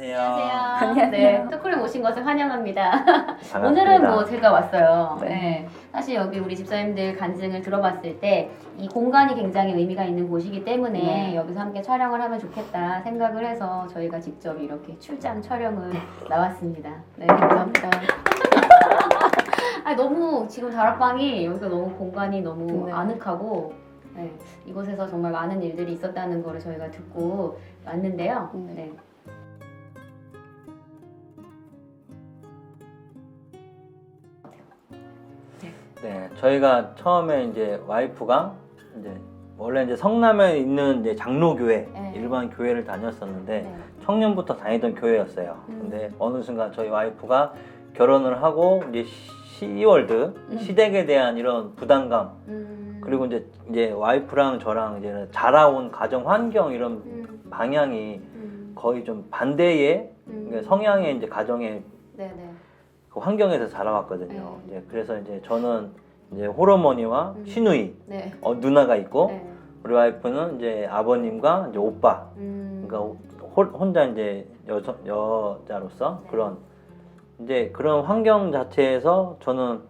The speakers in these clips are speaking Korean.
안녕하세요. 안녕하세요. 네, 스쿨에 오신 것을 환영합니다. 반갑습니다. 오늘은 뭐 제가 왔어요. 네. 네. 사실 여기 우리 집사님들 간증을 들어봤을 때 이 공간이 굉장히 의미가 있는 곳이기 때문에 네. 여기서 함께 촬영을 하면 좋겠다 생각을 해서 저희가 직접 이렇게 출장 촬영을 나왔습니다. 네, 감사합니다. 아, 너무 지금 다락방이 여기가 너무 공간이 너무 네. 아늑하고 네, 이곳에서 정말 많은 일들이 있었다는 거를 저희가 듣고 왔는데요. 네. 네. 네, 저희가 처음에 이제 와이프가 이제 원래 이제 성남에 있는 이제 장로교회 네. 일반 교회를 다녔었는데 네. 청년부터 다니던 교회였어요. 음. 근데 어느 순간 저희 와이프가 결혼을 하고 이제 시월드 시댁에 대한 이런 부담감 그리고 이제 와이프랑 저랑 이제 자라온 가정 환경 이런 방향이 거의 좀 반대의 그러니까 성향의 이제 가정의 네네. 그 환경에서 자라왔거든요. 네. 이제 그래서 이제 저는 이제 홀어머니와 시누이 네. 누나가 있고 네. 우리 와이프는 이제 아버님과 이제 오빠 그러니까 혼자 이제 여자로서 네. 이제 그런 환경 자체에서 저는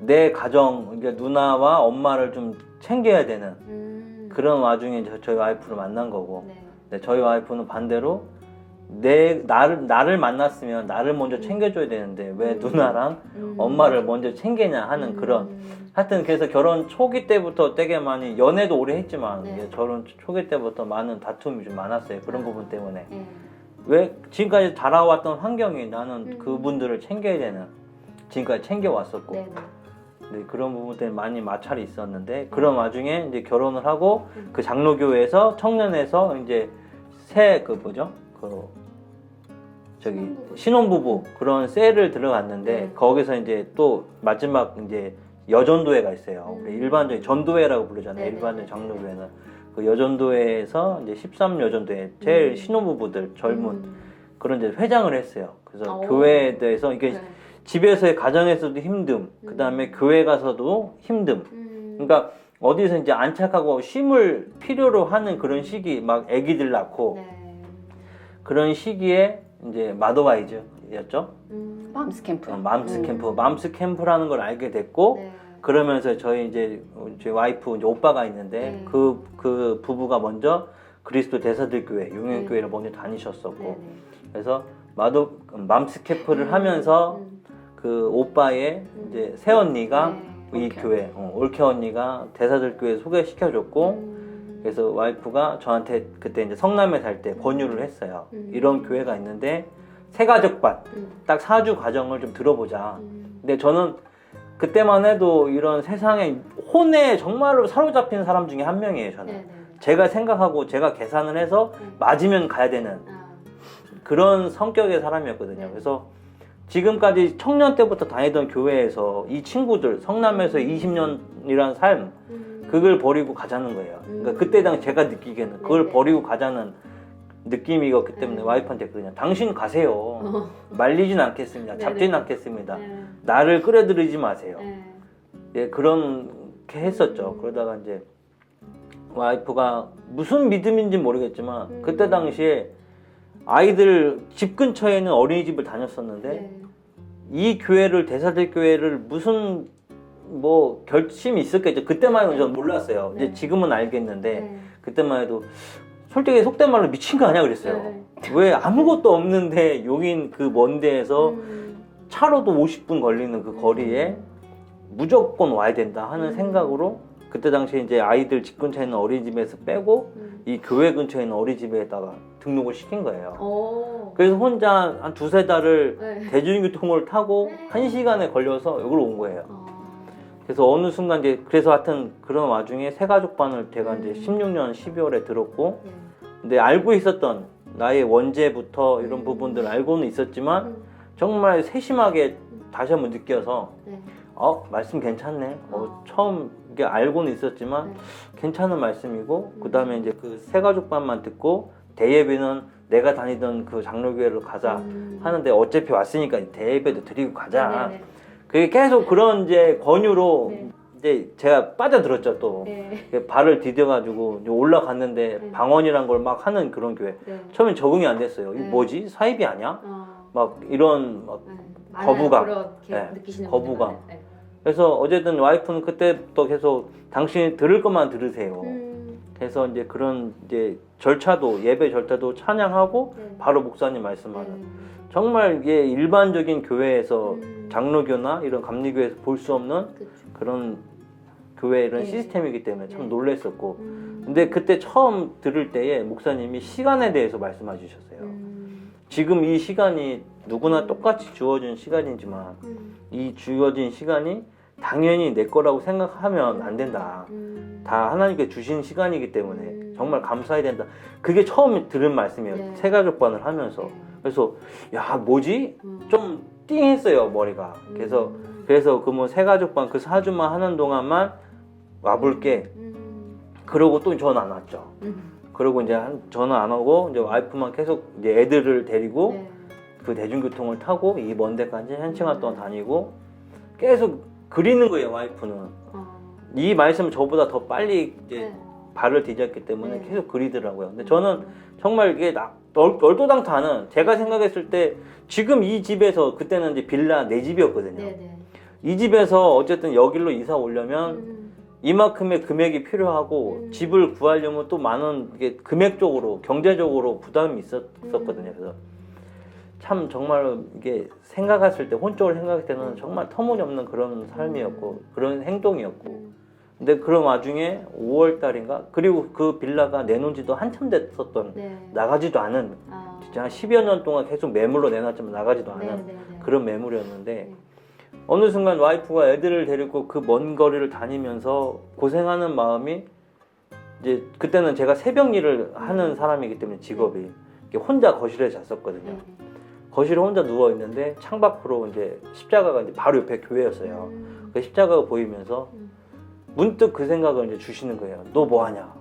내 가정 그러니까 누나와 엄마를 좀 챙겨야 되는 그런 와중에 이제 저희 와이프를 만난 거고 네. 근데 저희 와이프는 반대로 나를 만났으면 나를 먼저 챙겨줘야 되는데 왜 누나랑 엄마를 먼저 챙기냐 하는 그런 하여튼 그래서 결혼 초기 때부터 되게 많이 연애도 오래 했지만 네. 이게 결혼 초기 때부터 많은 다툼이 좀 많았어요. 그런 부분 때문에 네. 왜 지금까지 자라왔던 환경이 나는 그분들을 챙겨야 되는 지금까지 챙겨왔었고 네네. 네, 그런 부분 때문에 많이 마찰이 있었는데 그런 와중에 이제 결혼을 하고 그 장로교회에서 청년에서 이제 저기 신혼부부 그런 셀을 들어갔는데 네. 거기서 이제 또 마지막 이제 여전도회가 있어요. 우리 일반적인 전도회라고 부르잖아요. 네네. 일반적인 장로교회는 그 여전도회에서 이제 13여전도회 제일 신혼부부들 젊은 그런 이제 회장을 했어요. 그래서 오. 교회에 대해서 이게 네. 집에서의 가정에서도 힘듦, 그 다음에 교회 가서도 힘듦. 그러니까 어디서 이제 안착하고 쉼을 필요로 하는 그런 시기, 막 아기들 낳고 네. 그런 시기에 이제 마더와이즈였죠. 맘스 캠프. 맘스 캠프, 맘스 캠프라는 걸 알게 됐고 네. 그러면서 저희 와이프 이제 오빠가 있는데 네. 그 부부가 먼저 그리스도 대사들 교회, 용현교회를 먼저 다니셨었고 네네. 그래서 맘스 캠프를 하면서 그 오빠의 이제 새언니가 네. 이 올케. 교회, 올케 언니가 대사들 교회 소개시켜줬고 그래서 와이프가 저한테 그때 이제 성남에 살 때 권유를 했어요. 이런 교회가 있는데 새가족반 딱 사주 과정을 좀 들어보자. 근데 저는 그때만 해도 이런 세상에 혼에 정말로 사로잡힌 사람 중에 한 명이에요. 저는 네네. 제가 생각하고 제가 계산을 해서 맞으면 가야 되는 아. 그런 성격의 사람이었거든요. 네. 그래서 지금까지 청년 때부터 다니던 교회에서 이 친구들 성남에서 20년이란 삶 그걸 버리고 가자는 거예요. 그러니까 그때 당시 제가 느끼기에는 그걸 네네. 버리고 가자는 느낌이었기 때문에 와이프한테 그냥 당신 가세요. 말리진 않겠습니다. 잡진 네네. 않겠습니다. 네. 나를 끌어들이지 마세요. 네. 예, 그렇게 했었죠. 그러다가 이제 와이프가 무슨 믿음인지 모르겠지만 그때 당시에 아이들 집 근처에는 어린이집을 다녔었는데 네. 이 교회를 대사들 교회를 무슨 뭐 결심이 있었겠죠. 그때만 해도 저는 몰랐어요. 네. 이제 지금은 알겠는데 네. 그때만 해도 솔직히 속된 말로 미친 거 아니야 그랬어요. 네. 왜 아무것도 없는데 여긴 그 먼 데에서 차로도 50분 걸리는 그 거리에 무조건 와야 된다 하는 생각으로 그때 당시에 이제 아이들 집 근처에 있는 어린이집에서 빼고 이 교회 근처에 있는 어린이집에다가 등록을 시킨 거예요. 오. 그래서 혼자 한 두세 달을 네. 대중교통을 타고 네. 1시간에 걸려서 여기로 온 거예요. 어. 그래서 어느 순간 이제 그래서 하여튼 그런 와중에 새가족반을 제가 이제 16년 12월에 들었고 네. 근데 알고 있었던 나의 원죄부터 이런 부분들을 알고는 있었지만 정말 세심하게 다시 한번 느껴서 네. 말씀 괜찮네. 처음 이게 알고는 있었지만 네. 괜찮은 말씀이고 그 다음에 이제 그 새가족반만 듣고 대예배는 내가 다니던 그 장로교회로 가자 하는데 어차피 왔으니까 대예배도 드리고 가자. 네네네. 그게 계속 그런 이제 권유로 네. 이제 제가 빠져들었죠 또. 네. 발을 디뎌가지고 이제 올라갔는데 네. 방언이란 걸 막 하는 그런 교회. 네. 처음엔 적응이 안 됐어요. 이게 네. 뭐지? 사입이 아니야? 어. 막 이런 막 네. 거부감. 그렇게 네. 느끼시는 거부감. 분들 많아요. 그래서 어쨌든 와이프는 그때부터 계속 당신이 들을 것만 들으세요. 네. 그래서 이제 그런 이제 절차도 예배 절차도 찬양하고 네. 바로 목사님 말씀하는 네. 정말 이게 일반적인 교회에서 음. 장로교나 이런 감리교회에서 볼 수 없는 그쵸. 그런 교회 이런 네. 시스템이기 때문에 참 네. 놀랬었고 근데 그때 처음 들을 때에 목사님이 시간에 대해서 말씀해 주셨어요. 지금 이 시간이 누구나 똑같이 주어진 시간이지만 이 주어진 시간이 당연히 내 거라고 생각하면 안 된다. 다 하나님께 주신 시간이기 때문에 정말 감사해야 된다. 그게 처음 들은 말씀이에요. 네. 새가족반을 하면서. 그래서 야 뭐지? 좀 띵했어요 머리가. 그래서 그 뭐 새가족반 그 4주만 하는 동안만 와볼게. 그러고 또 전화 안 왔죠. 그러고 이제 전화 안 오고 이제 와이프만 계속 이제 애들을 데리고 네. 그 대중교통을 타고 이 먼 데까지 1시간 동안 다니고 계속 그리는 거예요 와이프는. 이 말씀을 저보다 더 빨리 이제 네. 발을 디뎠기 때문에 네. 계속 그리더라고요. 근데 저는 정말 이게 얼토당토하는 제가 생각했을 때 지금 이 집에서 그때는 이제 빌라 내 집이었거든요. 네네. 이 집에서 어쨌든 여기로 이사 오려면 이만큼의 금액이 필요하고 집을 구하려면 또 많은 이게 금액적으로 경제적으로 부담이 있었거든요. 그래서 참 정말 이게 생각했을 때 혼적으로 생각할 때는 정말 터무니없는 그런 삶이었고 그런 행동이었고 근데 그런 와중에 5월 달인가 그리고 그 빌라가 내놓은 지도 한참 됐었던 네. 나가지도 않은 아. 진짜 한 10여 년 동안 계속 매물로 내놨지만 나가지도 않은 네네네. 그런 매물이었는데 어느 순간 와이프가 애들을 데리고 그 먼 거리를 다니면서 고생하는 마음이 이제 그때는 제가 새벽 일을 하는 사람이기 때문에 직업이 이렇게 혼자 거실에 잤었거든요. 거실에 혼자 누워 있는데 창밖으로 이제 십자가가 이제 바로 옆에 교회였어요. 그 십자가가 보이면서 문득 그 생각을 이제 주시는 거예요. 너 뭐 하냐?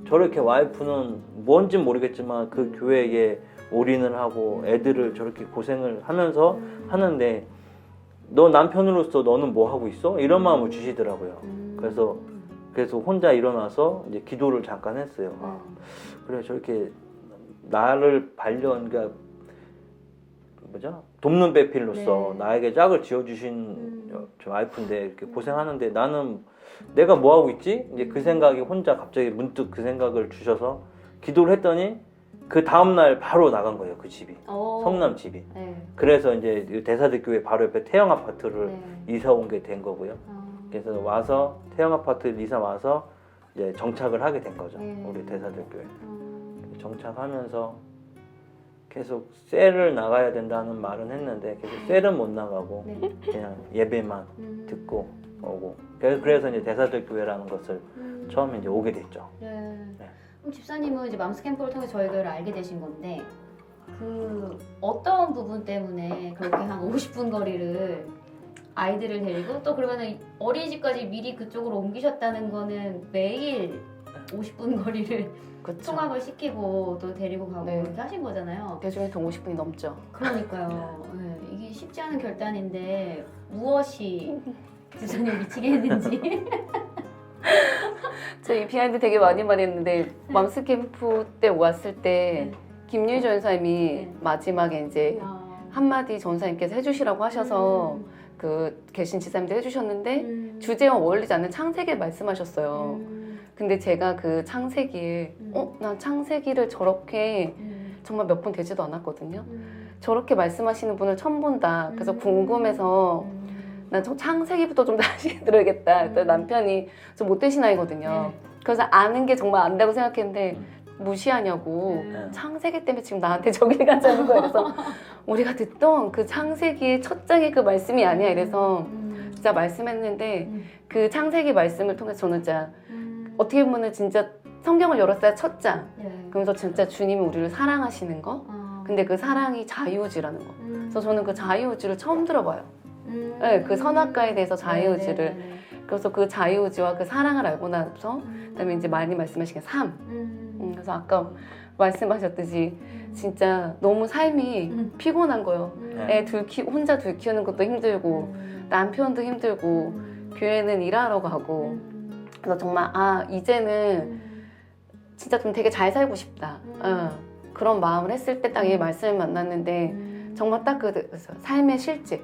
저렇게 와이프는 뭔진 모르겠지만 그 교회에 올인을 하고 애들을 저렇게 고생을 하면서 하는데 너 남편으로서 너는 뭐 하고 있어? 이런 마음을 주시더라고요. 그래서 혼자 일어나서 이제 기도를 잠깐 했어요. 아, 그래 저렇게 나를 그러니까 뭐죠? 돕는 배필로서 네. 나에게 짝을 지어주신 저 와이프인데 이렇게 고생하는데 나는 내가 뭐 하고 있지? 이제 그 생각이 혼자 갑자기 문득 그 생각을 주셔서 기도를 했더니 그 다음날 바로 나간 거예요. 그 집이. 성남 집이. 네. 그래서 이제 대사들교회 바로 옆에 태영 아파트를 네. 이사 온 게 된 거고요. 그래서 와서 태영 아파트 이사 와서 이제 정착을 하게 된 거죠. 우리 대사들교회. 정착하면서 계속 셀을 나가야 된다는 말은 했는데 계속 셀은 못 나가고 네. 그냥 예배만 듣고 오고 그래서 이제 대사들교회라는 것을 처음에 이제 오게 됐죠. 네. 네. 그럼 집사님은 이제 맘스 캠프를 통해 저희를 알게 되신 건데 그 어떤 부분 때문에 그렇게 한 50분 거리를 아이들을 데리고 또 그러면은 어린이집까지 미리 그쪽으로 옮기셨다는 거는 매일 50분 거리를 그쵸. 통학을 시키고 또 데리고 가고 네. 이렇게 하신 거잖아요. 대중교통 50분이 넘죠. 그러니까요. 네, 이게 쉽지 않은 결단인데 무엇이 집사님 미치게 했는지. 저이 비하인드 되게 많이 말했는데 맘스 캠프 때 왔을 때 네. 김유희 전사님이 네. 마지막에 이제 한마디 전사님께서 해주시라고 하셔서 그 계신 지사님도 해주셨는데 주제와 어울리지 않는 창세기를 말씀하셨어요. 근데 제가 그 창세기에 난 창세기를 저렇게 정말 몇 번 되지도 않았거든요. 저렇게 말씀하시는 분을 처음 본다. 그래서 궁금해서 난 저 창세기부터 좀 다시 들어야겠다. 그랬더니 남편이 좀 못되신 아이거든요. 그래서 아는 게 정말 안다고 생각했는데 무시하냐고 창세기 때문에 지금 나한테 저길 가자는 거예요. 그래서 우리가 듣던 그 창세기의 첫 장의 그 말씀이 아니야. 이래서 진짜 말씀했는데 그 창세기 말씀을 통해서 저는 진짜 어떻게 보면 진짜 성경을 열었어야 첫 장. 그러면서 진짜 주님이 우리를 사랑하시는 거. 근데 그 사랑이 자유의지라는 거. 그래서 저는 그 자유의지를 처음 들어봐요. 네, 그 선악과에 대해서 자유의지를. 그래서 그 자유의지와 그 사랑을 알고 나서 그다음에 이제 많이 말씀하신 게 삶. 그래서 아까 말씀하셨듯이 진짜 너무 삶이 피곤한 거예요. 애 혼자 둘 키우는 것도 힘들고 남편도 힘들고 교회는 일하러 가고 그래서 정말 이제는 진짜 좀 되게 잘 살고 싶다. 그런 마음을 했을 때 딱 이 말씀을 만났는데 정말 딱 그 삶의 실제.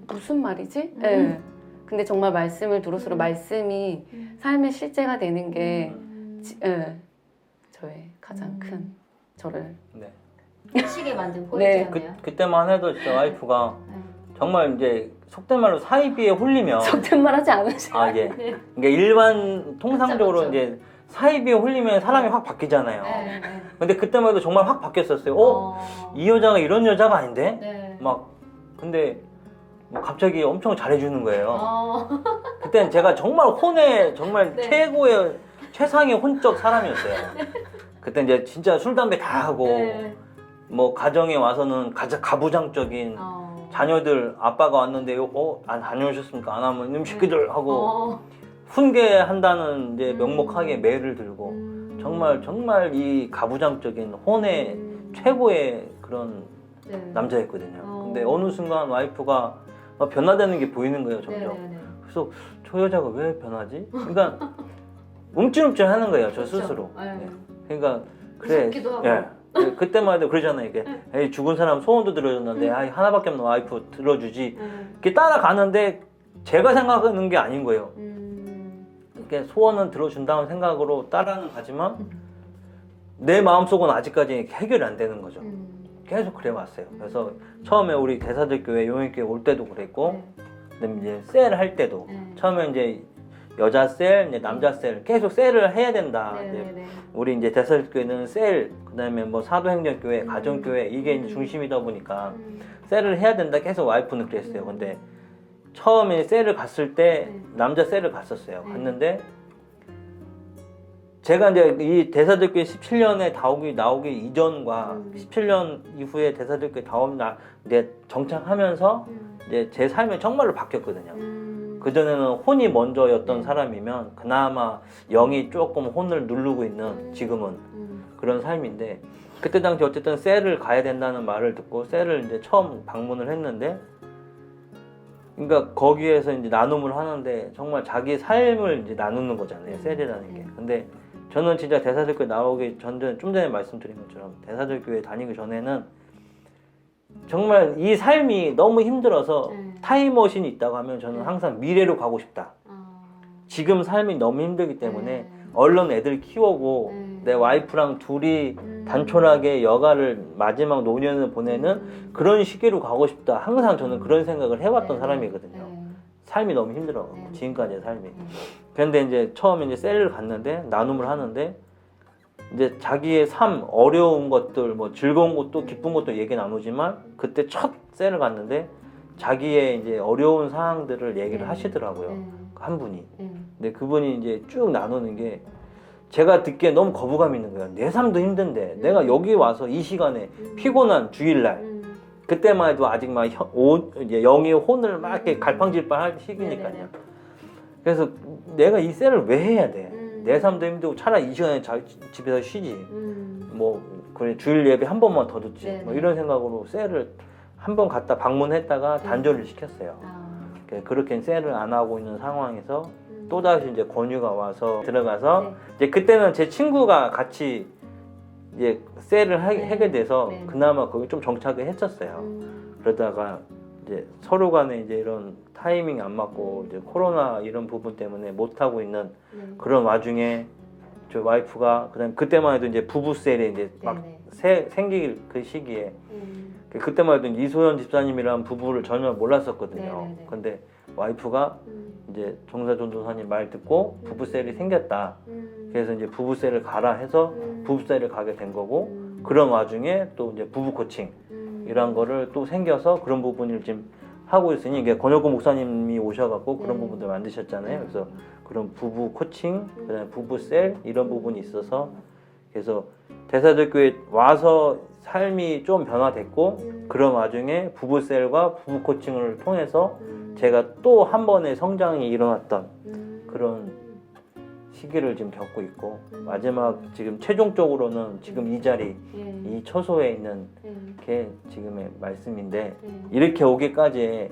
무슨 말이지? 예. 근데 정말 말씀을 들을수록 말씀이 삶의 실제가 되는 게 저의 가장 큰 저를 네. 미치게 만든 네. 포인트였네요. 그때만 해도 진짜 와이프가 정말 이제 속된 말로 사이비에 홀리면 속된 말 하지 않으셔. 예. 네. 그러니까 일반 통상적으로 그쵸. 이제 사이비에 홀리면 사람이 확 바뀌잖아요. 네. 근데 그때만 해도 정말 확 바뀌었었어요. 이 여자가 이런 여자가 아닌데? 네. 막 근데 뭐 갑자기 엄청 잘해주는 거예요. 네. 그때는 제가 정말 혼의 정말 네. 최고의 최상의 혼적 사람이었어요. 그때 이제 진짜 술 담배 다 하고 네. 뭐 가정에 와서는 가부장적인 자녀들 아빠가 왔는데 안 다녀오셨습니까? 안 하면 이놈 새끼들 하고 훈계한다는 이제 명목하게 매를 들고 정말 이 가부장적인 혼의 최고의 그런 네. 남자였거든요. 근데 어느 순간 와이프가 막 변화되는 게 보이는 거예요, 점점. 네. 그래서 저 여자가 왜 변하지? 그러니까 움찔움찔 하는 거예요, 저 그렇죠. 스스로. 네. 네. 그러니까 그래. 무섭기도 하고. 예. 그때만 해도 그러잖아요. 이게 에이, 죽은 사람 소원도 들어줬는데 하나밖에 없는 와이프 들어주지. 이렇게 따라가는데 제가 생각하는 게 아닌 거예요. 이렇게 소원은 들어준다는 생각으로 따라는 가지만 내 마음속은 아직까지 해결이 안 되는 거죠. 계속 그래 왔어요. 그래서 처음에 우리 대사들교회 용인교회 올 때도 그랬고, 그다음에 이제 셀 할 때도 처음에 이제 여자 셀, 이제 남자 셀 계속 셀을 해야 된다. 이제 우리 이제 대사들교회는 셀, 그다음에 뭐 사도행전교회, 가정교회 이게 이제 중심이다 보니까 셀을 해야 된다. 계속 와이프는 그랬어요. 근데 처음에 셀을 갔을 때 남자 셀을 갔었어요. 갔는데 제가 이제 이 대사들교회 17년에 나오기 이전과 17년 이후에 대사들교회 이제 정착하면서 이제 제 삶이 정말로 바뀌었거든요. 그전에는 혼이 먼저였던 사람이면 그나마 영이 조금 혼을 누르고 있는 지금은 그런 삶인데 그때 당시 어쨌든 셀을 가야 된다는 말을 듣고 셀을 이제 처음 방문을 했는데 그러니까 거기에서 이제 나눔을 하는데 정말 자기 삶을 이제 나누는 거잖아요. 셀이라는 게. 근데 저는 진짜 대사들교회 나오기 좀 전에 말씀드린 것처럼 대사들교회 다니기 전에는 정말 이 삶이 너무 힘들어서 타임머신이 있다고 하면 저는 항상 미래로 가고 싶다. 지금 삶이 너무 힘들기 때문에 얼른 애들 키우고 내 와이프랑 둘이 단촐하게 여가를 마지막 노년을 보내는 그런 시기로 가고 싶다. 항상 저는 그런 생각을 해왔던 사람이거든요. 삶이 너무 힘들어가지고 지금까지의 삶이. 그런데 이제 처음에 이제 셀을 갔는데 나눔을 하는데 이제 자기의 삶 어려운 것들 뭐 즐거운 것도 기쁜 것도 얘기 나누지만 그때 첫 셀을 갔는데 자기의 이제 어려운 상황들을 얘기를 하시더라고요. 한 분이. 근데 그분이 이제 쭉 나누는 게 제가 듣기에 너무 거부감이 있는 거예요. 내 삶도 힘든데 내가 여기 와서 이 시간에 피곤한 주일날 그때만 해도 아직 막 영의 혼을 막 이렇게 갈팡질팡 할 시기니까요. 그래서 내가 이 셀을 왜 해야 돼? 내 삶도 힘들고 차라리 이 시간에 집에서 쉬지. 뭐 그래 주일 예배 한 번만 더 듣지. 뭐 이런 생각으로 셀을 한 번 갔다 방문했다가 단절을 시켰어요. 그렇게 셀을 안 하고 있는 상황에서 또 다시 이제 권유가 와서 들어가서 이제 그때는 제 친구가 같이 이제 셀을 하게 돼서 그나마 거기 좀 정착을 했었어요. 그러다가 이제 서로 간에 이제 이런 타이밍이 안 맞고 이제 코로나 이런 부분 때문에 못 하고 있는 그런 와중에 저 와이프가 그때만 해도 이제 부부 셀이 이제 막 생길 그 시기에 그때만 해도 이소연 집사님이라는 부부를 전혀 몰랐었거든요. 근데 와이프가 이제 정사전도사님 말 듣고 부부셀이 생겼다. 그래서 이제 부부셀을 가라 해서 부부셀을 가게 된 거고 그런 와중에 또 이제 부부 코칭 이런 거를 또 생겨서 그런 부분을 지금 하고 있으니 이게 권혁구 목사님이 오셔갖고 그런 부분들 만드셨잖아요. 그래서 그런 부부 코칭, 그다음에 부부셀 이런 부분이 있어서 그래서 대사들교회 와서 삶이 좀 변화됐고 그런 와중에 부부셀과 부부 코칭을 통해서 제가 또 한 번의 성장이 일어났던 그런 시기를 지금 겪고 있고 마지막 지금 최종적으로는 지금 이 자리 이 처소에 있는 게 지금의 말씀인데 이렇게 오기까지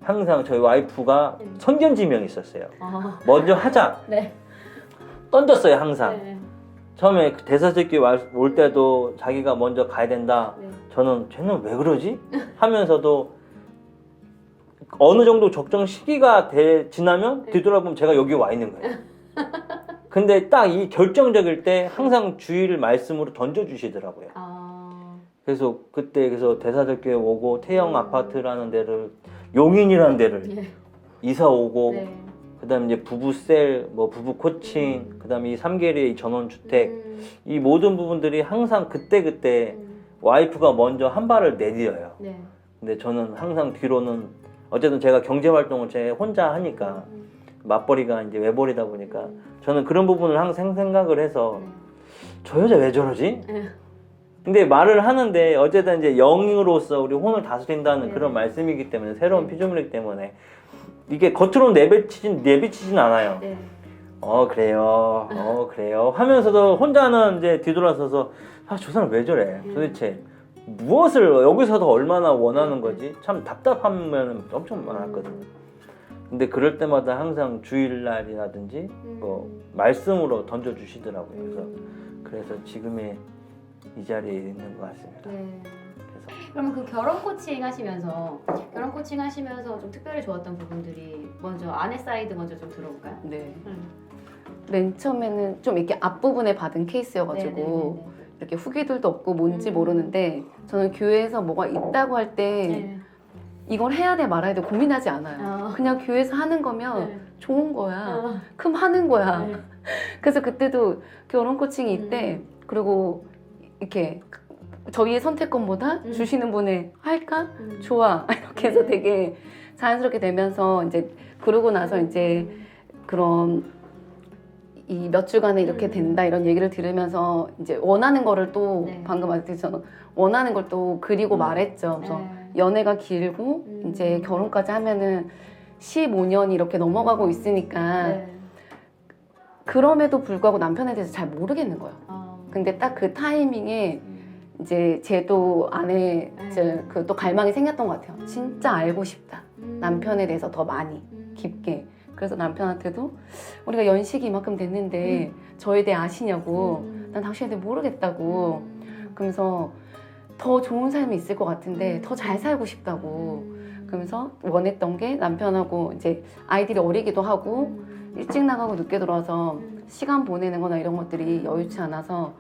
항상 저희 와이프가 선견지명이 있었어요. 아, 먼저 하자. 네. 던졌어요 항상. 네. 처음에 대사듣기 올 때도 자기가 먼저 가야 된다. 네. 저는 쟤는 왜 그러지? 하면서도 어느 정도 적정 시기가 지나면 뒤돌아보면 제가 여기 와 있는 거예요. 근데 딱 이 결정적일 때 항상 주의를 말씀으로 던져주시더라고요. 아, 그래서 그때 대사들교회 오고 태영 아파트라는 데를 용인이라는 데를 예. 이사 오고 네. 그다음 이제 부부셀, 뭐 부부 코칭, 그다음에 이 삼계리의 이 전원주택 이 모든 부분들이 항상 그때 와이프가 먼저 한 발을 내디뎌요. 네. 근데 저는 항상 뒤로는 어쨌든 제가 경제 활동을 제 혼자 하니까 맞벌이가 이제 외벌이다 보니까 저는 그런 부분을 항상 생각을 해서 저 여자 왜 저러지? 네. 근데 말을 하는데 어쨌든 이제 영으로서 우리 혼을 다스린다는 네. 그런 말씀이기 때문에 새로운 피조물이기 때문에 이게 겉으로 내비치진 않아요. 네. 그래요 하면서도 혼자는 이제 뒤돌아서서 저 사람 왜 저래 도대체 무엇을 여기서도 얼마나 원하는 거지? 참 답답하면 엄청 많았거든요. 근데 그럴 때마다 항상 주일날이라든지 뭐 말씀으로 던져주시더라고요. 그래서 지금의 이 자리에 있는 것 같습니다. 네. 그래서 그러면 그 결혼 코칭 하시면서 좀 특별히 좋았던 부분들이 먼저 아내 사이드 먼저 좀 들어볼까요? 네. 맨 처음에는 좀 이렇게 앞부분에 받은 케이스여가지고 네네네네. 이렇게 후기들도 없고 뭔지 모르는데 저는 교회에서 뭐가 있다고 할 때 네. 이걸 해야 돼 말아야 돼 고민하지 않아요. 그냥 교회에서 하는 거면 네. 좋은 거야. 그럼 하는 거야. 네. 그래서 그때도 결혼 코칭이 있대. 그리고 이렇게 저희의 선택권보다 주시는 분의 할까? 좋아. 이렇게 해서 되게 자연스럽게 되면서 이제 그러고 나서 이제 그런 이 몇 주간에 이렇게 된다 이런 얘기를 들으면서 이제 원하는 거를 또 네. 방금 말했듯이 저는 원하는 걸 또 그리고 말했죠. 그래서 연애가 길고 이제 결혼까지 하면은 15년이 이렇게 넘어가고 있으니까 네. 그럼에도 불구하고 남편에 대해서 잘 모르겠는 거예요. 아, 근데 딱 그 타이밍에 이제 쟤도 안에 그 또 갈망이 생겼던 것 같아요. 진짜 알고 싶다. 남편에 대해서 더 많이 깊게. 그래서 남편한테도 우리가 연식이 이만큼 됐는데 저에 대해 아시냐고. 난 당신에 대해 모르겠다고. 그러면서 더 좋은 삶이 있을 것 같은데 더 잘 살고 싶다고. 그러면서 원했던 게 남편하고 이제 아이들이 어리기도 하고 일찍 나가고 늦게 들어와서 시간 보내는 거나 이런 것들이 여유치 않아서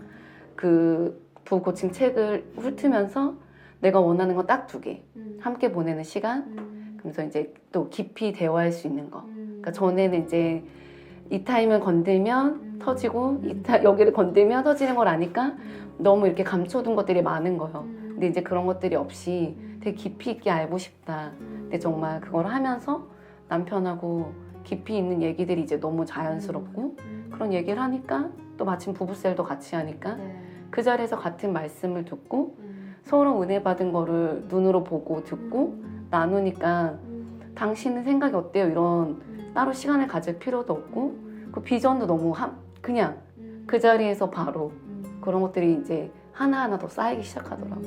그 부부 코칭 책을 훑으면서 내가 원하는 건 딱 2개. 함께 보내는 시간. 그래서 이제 또 깊이 대화할 수 있는 거. 그러니까 전에는 이제 이 타임을 건들면 터지고 여기를 건들면 터지는 걸 아니까 너무 이렇게 감춰둔 것들이 많은 거예요. 근데 이제 그런 것들이 없이 되게 깊이 있게 알고 싶다. 근데 정말 그걸 하면서 남편하고 깊이 있는 얘기들이 이제 너무 자연스럽고 그런 얘기를 하니까 또 마침 부부셀도 같이 하니까 그 자리에서 같은 말씀을 듣고 서로 은혜 받은 거를 눈으로 보고 듣고 나누니까 당신은 생각이 어때요? 이런 따로 시간을 가질 필요도 없고 그 비전도 너무 그냥 그 자리에서 바로 그런 것들이 이제 하나하나 더 쌓이기 시작하더라고요.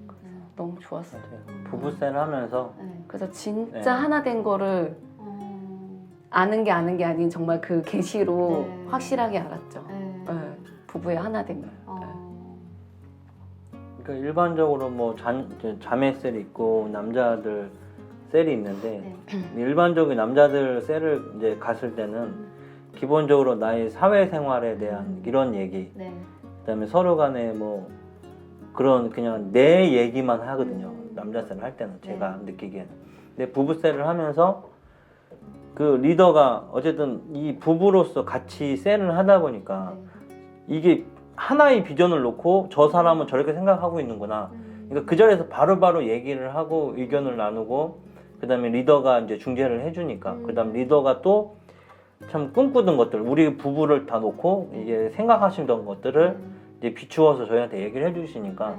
그래서 너무 좋았어요. 부부셀 하면서 그래서 진짜 네. 하나 된 거를 아는 게 아닌 정말 그 계시로 네. 확실하게 알았죠. 네. 부부의 하나 됨을. 그러니까 일반적으로 뭐 자매 셀이 있고 남자들 셀이 있는데 일반적인 남자들 셀을 이제 갔을 때는 기본적으로 나의 사회생활에 대한 이런 얘기, 그다음에 서로 간에 뭐 그런 그냥 내 얘기만 하거든요. 남자 셀을 할 때는 제가 느끼기에는. 근데 부부 셀을 하면서 그 리더가 어쨌든 이 부부로서 같이 셀을 하다 보니까 이게 하나의 비전을 놓고 저 사람은 저렇게 생각하고 있는구나. 그러니까 그 자리에서 바로바로 얘기를 하고 의견을 나누고 그 다음에 리더가 이제 중재를 해주니까 그 다음 리더가 또 참 꿈꾸던 것들 우리 부부를 다 놓고 이게 생각하시던 것들을 이제 비추어서 저희한테 얘기를 해주시니까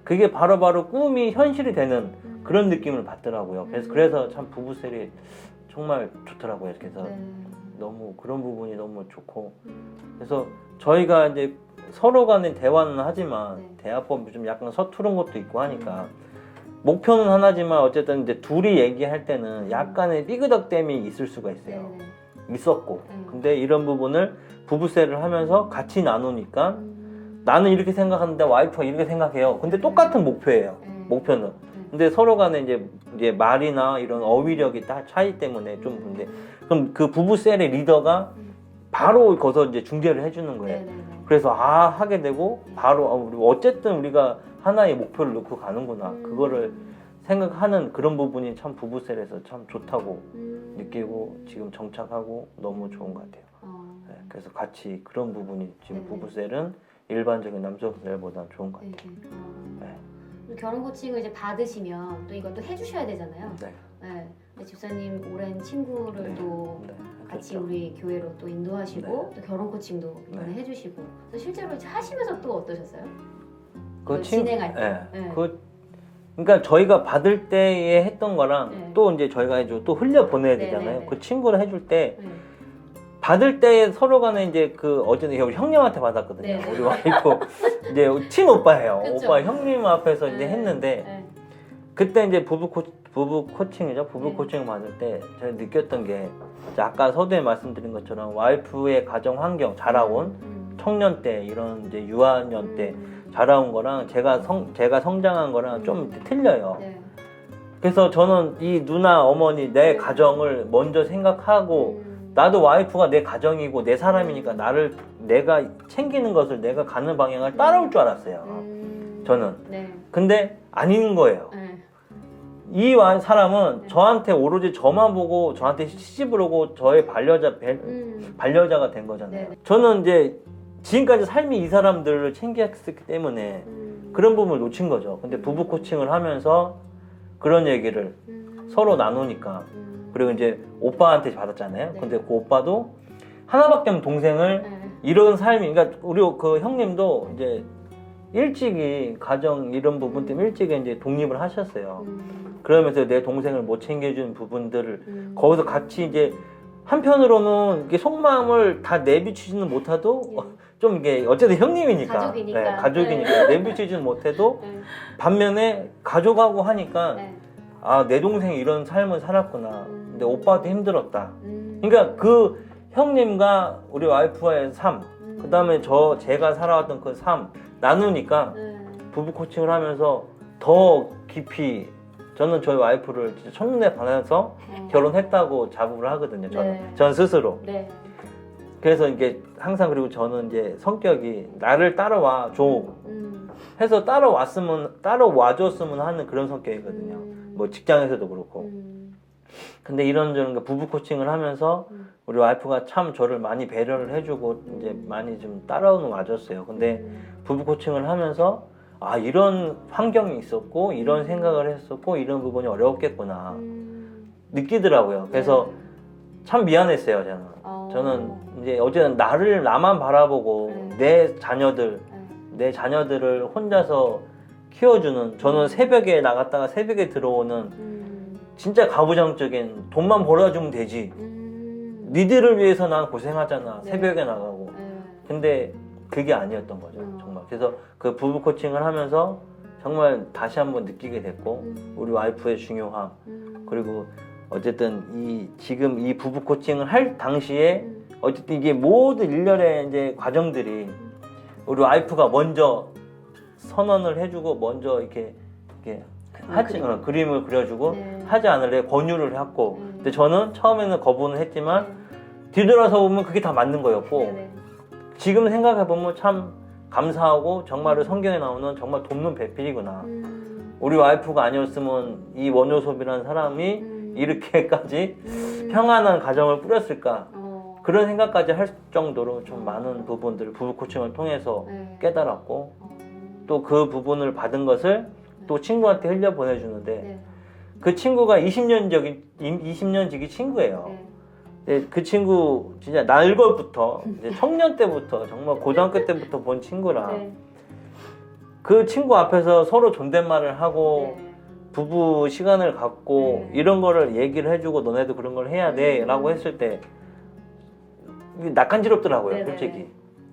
그게 바로바로 꿈이 현실이 되는 그런 느낌을 받더라고요. 그래서 참 부부셀이 정말 좋더라고요. 그래서 너무 그런 부분이 너무 좋고 그래서 저희가 이제 서로 간에 대화는 하지만 대화법이 좀 약간 서투른 것도 있고 하니까 목표는 하나지만 어쨌든 이제 둘이 얘기할 때는 약간의 삐그덕됨이 있을 수가 있어요. 네네. 있었고. 근데 이런 부분을 부부세를 하면서 같이 나누니까 나는 이렇게 생각하는데 와이프가 이렇게 생각해요. 근데 똑같은 목표예요. 목표는. 근데 서로 간에 이제 말이나 이런 어휘력이 다 차이 때문에 좀 근데 그럼 그 부부셀의 리더가 바로 거기서 이제 중재를 해주는 거예요. 네네네. 그래서 하게 되고 바로 어쨌든 우리가 하나의 목표를 놓고 가는구나. 그거를 생각하는 그런 부분이 참 부부셀에서 참 좋다고 느끼고 지금 정착하고 너무 좋은 것 같아요. 네, 그래서 같이 그런 부분이 지금 네네. 부부셀은 일반적인 남성셀보다는 좋은 것 같아요. 네. 결혼 코칭을 이제 받으시면 또 이것도 해주셔야 되잖아요. 네. 네. 근데 집사님 오랜 친구를 네. 또 네. 같이 그렇죠. 우리 교회로 또 인도하시고 네. 또 결혼 코칭도 이번에 네. 해주시고 그래서 실제로 이제 하시면서 또 어떠셨어요? 그 이걸 진행할 때. 네. 네. 그러니까 저희가 받을 때에 했던 거랑 네. 또 이제 저희가 이제 또 흘려 보내야 네, 되잖아요. 네, 네. 그 친구를 해줄 때 네. 받을 때 서로 간에 이제 그 어제는 우리 형님한테 받았거든요. 네, 네. 우리 와이프 이제 친오빠예요. 그쵸. 오빠 형님 앞에서 이제 네. 했는데 네. 그때 이제 부부 코칭이죠. 부부 네. 코칭을 받을 때 제가 느꼈던 게 이제 아까 서두에 말씀드린 것처럼 와이프의 가정 환경 자라온 청년 때 이런 이제 유아년 때 자라온 거랑 제가 성장한 거랑 좀 내가 네. 그래서 저는 이 누나 어머니 내 가정을 먼저 생각하고 나도 와이프가 내 가정이고 내 사람이니까 내가 챙기는 것을 내가 가는 방향을 따라올 줄 알았어요. 저는. 네. 근데 아닌 거예요. 네. 이 사람은 저한테 오로지 저만 보고 저한테 시집을 오고 저의 반려자가 된 거잖아요. 네. 저는 이제 지금까지 삶이 이 사람들을 챙겼기 때문에 그런 부분을 놓친 거죠. 근데 부부 코칭을 하면서 그런 얘기를 서로 나누니까 그리고 이제 오빠한테 받았잖아요. 네. 근데 그 오빠도 하나밖에 없는 동생을 이런 삶이 그러니까 우리 그 형님도 이제 일찍이 가정 이런 부분 때문에 일찍이 이제 독립을 하셨어요. 그러면서 내 동생을 못 챙겨준 부분들을 거기서 같이 이제 한편으로는 이게 속마음을 다 내비치지는 못해도 좀 이게 어쨌든 형님이니까 가족이니까. 네, 가족이니까 내비치지는 못해도 반면에 가족하고 하니까 네. 아, 내 동생이 이런 삶을 살았구나. 근데 오빠도 힘들었다. 음. 그러니까 그 형님과 우리 와이프와의 삶, 그 다음에 제가 살아왔던 그 삶 나누니까 부부 코칭을 하면서 더 깊이 저는 저희 와이프를 진짜 첫눈에 반해서 결혼했다고 자부를 하거든요. 저는 네. 전 스스로. 네. 그래서 이게 항상 그리고 저는 이제 성격이 나를 따라와 줘 해서 따라와줬으면 하는 그런 성격이거든요. 뭐 직장에서도 그렇고. 근데 이런저런 부부 코칭을 하면서 우리 와이프가 참 저를 많이 배려를 해주고 이제 많이 좀 따라오는 와줬어요. 근데 부부 코칭을 하면서 아 이런 환경이 있었고 이런 생각을 했었고 이런 부분이 어려웠겠구나 느끼더라고요. 그래서 참 미안했어요. 저는 이제 어제는 나만 바라보고 내 자녀들을 혼자서 키워주는 저는 새벽에 나갔다가 새벽에 들어오는 진짜 가부장적인 돈만 벌어주면 되지 니들을 위해서 난 고생하잖아. 네. 새벽에 나가고 근데 그게 아니었던 거죠. 정말. 그래서 그 부부 코칭을 하면서 정말 다시 한번 느끼게 됐고 우리 와이프의 중요함 그리고 어쨌든 지금 이 부부 코칭을 할 당시에 어쨌든 이게 모든 일련의 이제 과정들이 우리 와이프가 먼저 선언을 해주고 먼저 이렇게 그림을 그려주고 네. 하지 않을래 권유를 했고 근데 저는 처음에는 거부는 했지만 뒤돌아서 보면 그게 다 맞는 거였고 네네. 지금 생각해 보면 참 감사하고 정말로 성경에 나오는 정말 돕는 배필이구나. 우리 와이프가 아니었으면 이 원효섭이라는 사람이 이렇게까지 평안한 가정을 꾸렸을까 그런 생각까지 할 정도로 좀 많은 부분들을 부부 코칭을 통해서 깨달았고 또 그 부분을 받은 것을 또 친구한테 흘려 보내주는데 그 친구가 20년 지기 친구예요. 근데 그 친구 진짜 날것부터 이제 청년 때부터 정말 고등학교 때부터 본 친구라 그 친구 앞에서 서로 존댓말을 하고 부부 시간을 갖고 이런 거를 얘기를 해주고 너네도 그런 걸 해야 돼 라고 했을 때 낯간지럽더라고요. 솔직히.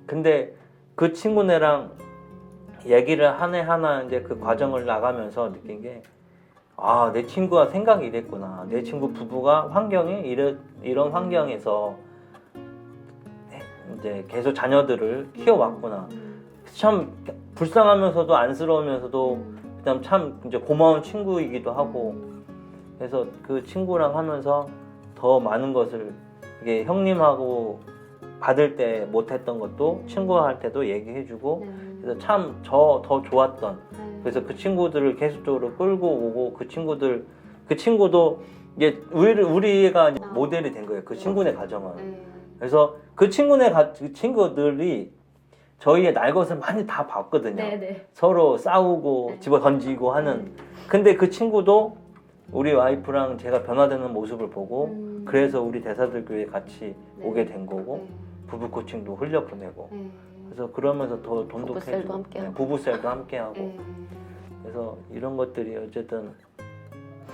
근데 그 친구네랑 얘기를 하나 이제 그 과정을 나가면서 느낀 게 아, 내 친구가 생각이 이랬구나. 내 친구 부부가 환경이 이런 환경에서 이제 계속 자녀들을 키워왔구나. 참 불쌍하면서도 안쓰러우면서도 그냥 참 이제 고마운 친구이기도 하고, 그래서 그 친구랑 하면서 더 많은 것을 이게 형님하고 받을 때 못했던 것도 친구할 때도 얘기해주고, 그래서 참 더 좋았던, 그래서 그 친구들을 계속적으로 끌고 오고, 그 친구도 이제 우리가 이제 모델이 된 거예요. 그 친구네 가정은. 그래서 그 친구들이 저희의 날 것을 많이 다 봤거든요. 네네. 서로 싸우고 집어 던지고 하는. 근데 그 친구도 우리 와이프랑 제가 변화되는 모습을 보고, 그래서 우리 대사들 교회에 같이 오게 된 거고, 부부 코칭도 흘려보내고, 그래서 그러면서 더 부부셀도 돈독해지고, 함께하고. 부부셀도 함께하고. 그래서 이런 것들이 어쨌든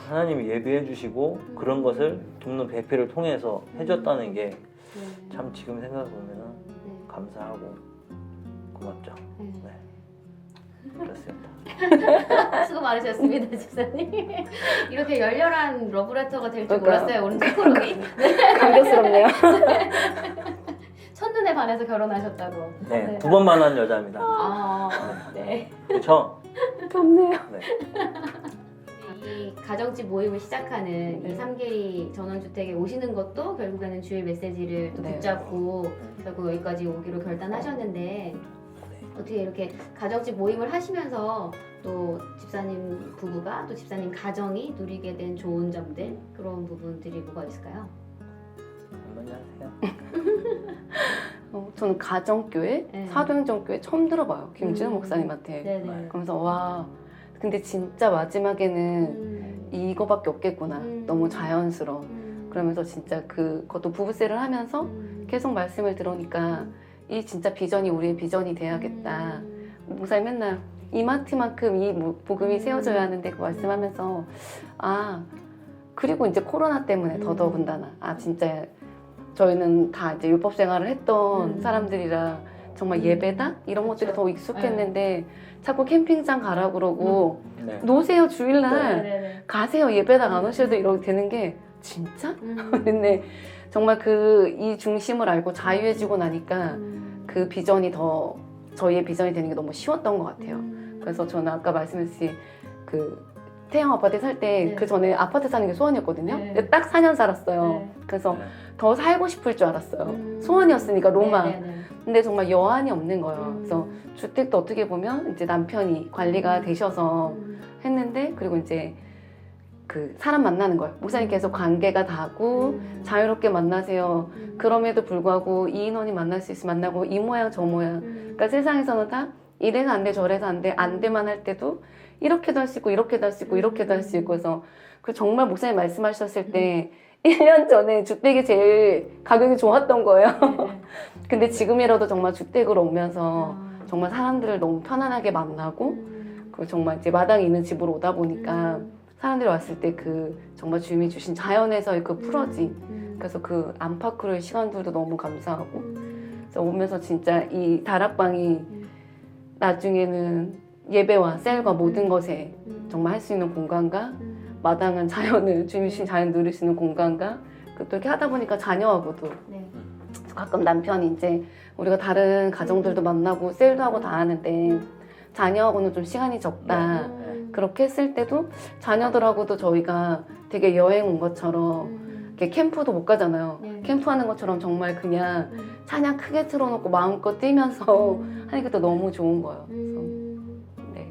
하나님이 예비해 주시고 그런 것을 돕는 배필을 통해서 해줬다는 게 참 지금 생각해보면 감사하고 고맙죠. 네. 그렇습니다. 수고 많으셨습니다, 집사님. 이렇게 열렬한 러브레터가 될 줄 그러니까요. 몰랐어요, 오늘 첫 프로그램. 감격스럽네요. 첫눈에 반해서 결혼하셨다고. 네, 2번 만난 여자입니다. 아, 네. 그렇죠? 좋네요. 네. 이 가정집 모임을 시작하는 이 삼계리 전원주택에 오시는 것도 결국에는 주일 메시지를 또 붙잡고 결국 여기까지 오기로 결단하셨는데, 어떻게 이렇게 가정집 모임을 하시면서 또 집사님 부부가 또 집사님 가정이 누리게 된 좋은 점들, 그런 부분들이 뭐가 있을까요? 안녕하세요. 저는 가정교회, 네. 사도행정교회 처음 들어봐요. 김진우 목사님한테. 네네. 그러면서 와, 근데 진짜 마지막에는 이거밖에 없겠구나. 너무 자연스러워. 그러면서 진짜 그것도 부부세를 하면서 계속 말씀을 들으니까 이 진짜 비전이 우리의 비전이 돼야겠다. 목사님 맨날 이마트만큼 이 복음이 세워져야 하는데 그 말씀하면서 아, 그리고 이제 코로나 때문에 더더군다나 아, 진짜 저희는 다 이제 율법 생활을 했던 사람들이라 정말 예배다? 이런 것들이 더 익숙했는데 자꾸 캠핑장 가라고 그러고 네. 노세요 주일날 네네. 가세요 예배당 안 오셔도 이러게 되는 게 진짜? 근데 정말 이 중심을 알고 자유해지고 나니까 그 비전이 더 저희의 비전이 되는 게 너무 쉬웠던 것 같아요. 그래서 저는 아까 말씀했듯이 그 태영 아파트에 살 때 그 전에 아파트 사는 게 소원이었거든요. 네. 근데 딱 4년 살았어요. 네. 그래서 네. 더 살고 싶을 줄 알았어요. 소원이었으니까 로망. 네네네. 근데 정말 여한이 없는 거예요. 그래서 주택도 어떻게 보면 이제 남편이 관리가 되셔서 했는데, 그리고 이제 그 사람 만나는 거예요. 목사님께서 관계가 닿고 자유롭게 만나세요. 그럼에도 불구하고 이 인원이 만날 수 있으면 만나고 이 모양 저 모양. 그러니까 세상에서는 다 이래서 안 돼 저래서 안 돼 안 돼만 할 때도 이렇게도 할 수 있고 이렇게도 할 수 있고 이렇게도 할 수 있고 해서 그 정말 목사님 말씀하셨을 때 1년 전에 주택이 제일 가격이 좋았던 거예요. 근데 지금이라도 정말 주택으로 오면서 정말 사람들을 너무 편안하게 만나고 그리고 정말 이제 마당에 있는 집으로 오다 보니까 사람들이 왔을 때 그 정말 주님이 주신 자연에서의 그 풀어짐, 그래서 그 안팎으로의 시간들도 너무 감사하고, 그래서 오면서 진짜 이 다락방이 나중에는 예배와 셀과 모든 것에 정말 할 수 있는 공간과 마당은 자연을 주님이 주신 자연 누릴 수 있는 공간과 또 이렇게 하다 보니까 자녀하고도 네. 가끔 남편이 이제 우리가 다른 가정들도 만나고 셀도 하고 다 하는데 자녀하고는 좀 시간이 적다. 그렇게 했을 때도 자녀들하고도 저희가 되게 여행 온 것처럼 이렇게 캠프도 못 가잖아요. 캠프하는 것처럼 정말 그냥 찬양 크게 틀어놓고 마음껏 뛰면서 하니까 또 너무 좋은 거예요. 그래서 네.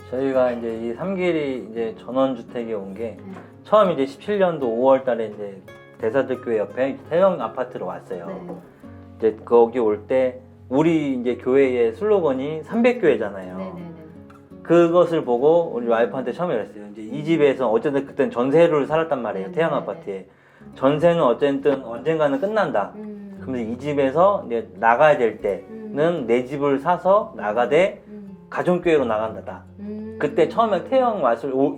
저희가 이제 이 삼길이 이제 전원주택에 온 게 처음 이제 17년도 5월달에 이제 대사들교회 옆에 태영 아파트로 왔어요. 네. 이제 거기 올 때 우리 이제 교회의 슬로건이 300교회잖아요. 네네네. 그것을 보고 우리 와이프한테 처음에 그랬어요. 이제 이 집에서 어쨌든 그땐 전세를 살았단 말이에요. 태양 아파트에. 전세는 어쨌든 언젠가는 끝난다. 그러면서 이 집에서 이제 나가야 될 때는 내 집을 사서 나가되 가정교회로 나간다다. 그때 처음에 태영